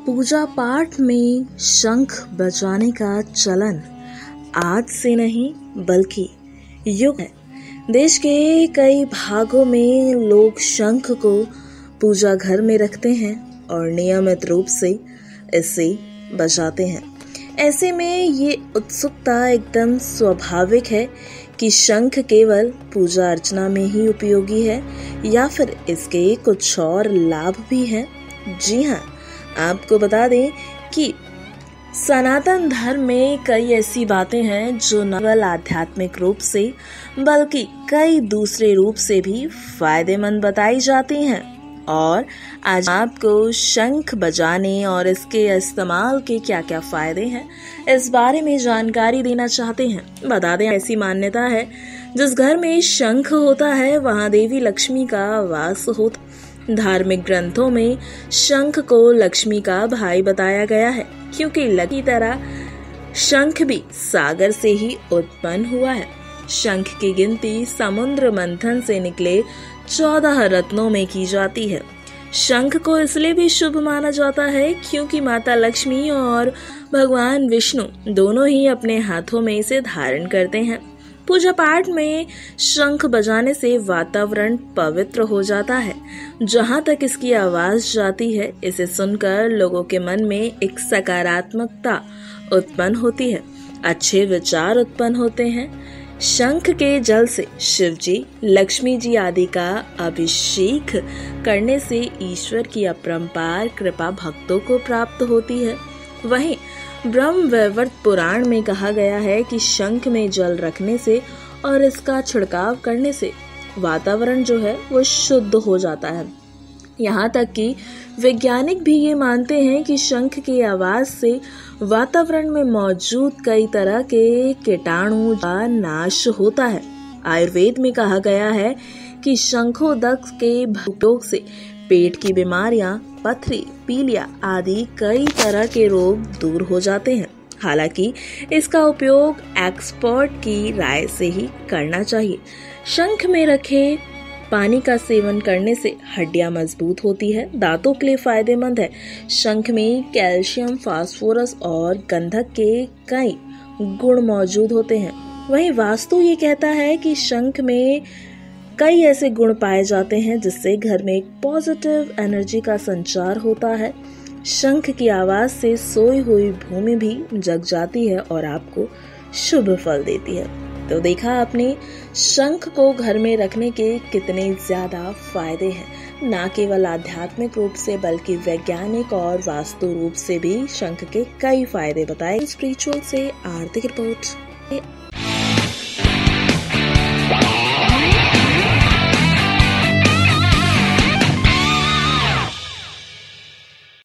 पूजा पाठ में शंख बजाने का चलन आज से नहीं बल्कि युग है। देश के कई भागों में लोग शंख को पूजा घर में रखते हैं और नियमित रूप से इसे बजाते हैं। ऐसे में ये उत्सुकता एकदम स्वाभाविक है कि शंख केवल पूजा अर्चना में ही उपयोगी है या फिर इसके कुछ और लाभ भी हैं। जी हाँ, आपको बता दें कि सनातन धर्म में कई ऐसी बातें हैं जो न केवल आध्यात्मिक रूप से बल्कि कई दूसरे रूप से भी फायदेमंद बताई जाती हैं। और आज आपको शंख बजाने और इसके इस्तेमाल के क्या क्या फायदे हैं इस बारे में जानकारी देना चाहते हैं। बता दें, ऐसी मान्यता है जिस घर में शंख होता है वहां देवी लक्ष्मी का वास होता। धार्मिक ग्रंथों में शंख को लक्ष्मी का भाई बताया गया है क्योंकि लकी तरह शंख भी सागर से ही उत्पन्न हुआ है। शंख की गिनती समुद्र मंथन से निकले 14 रत्नों में की जाती है। शंख को इसलिए भी शुभ माना जाता है क्योंकि माता लक्ष्मी और भगवान विष्णु दोनों ही अपने हाथों में इसे धारण करते हैं। पूजा पाठ में शंख बजाने से वातावरण पवित्र हो जाता है। जहां तक इसकी आवाज जाती है, इसे सुनकर लोगों के मन में एक सकारात्मकता उत्पन्न होती है, अच्छे विचार उत्पन्न होते हैं। शंख के जल से शिव जी, लक्ष्मी जी आदि का अभिषेक करने से ईश्वर की अपरंपार कृपा भक्तों को प्राप्त होती है। वहीं ब्रह्म वैवर्त पुराण में कहा गया है कि शंख में जल रखने से और इसका छिड़काव करने से वातावरण जो है वो शुद्ध हो जाता है। यहाँ तक कि वैज्ञानिक भी ये मानते हैं कि शंख की आवाज से वातावरण में मौजूद कई तरह के कीटाणु का नाश होता है। आयुर्वेद में कहा गया है कि शंखोदक के उपयोग से पेट की बीमारियां, पथरी, पीलिया आदि कई तरह के रोग दूर हो जाते हैं। हालांकि इसका उपयोग एक्सपर्ट की राय से ही करना चाहिए। शंख में रखे पानी का सेवन करने से हड्डियां मजबूत होती है, दांतों के लिए फायदेमंद है। शंख में कैल्शियम, फास्फोरस और गंधक के कई गुण मौजूद होते हैं। वहीं वास्तु ये कहता है कि शंख में कई ऐसे गुण पाए जाते हैं जिससे घर में एक पॉजिटिव एनर्जी का संचार होता है। शंख की आवाज से सोई हुई भूमि भी जग जाती है और आपको शुभ फल देती है। तो देखा आपने शंख को घर में रखने के कितने ज्यादा फायदे हैं। ना केवल आध्यात्मिक रूप से बल्कि वैज्ञानिक और वास्तु रूप से भी शंख के कई फायदे बताए। स्पिरिचुअल से आर्थिक रिपोर्ट।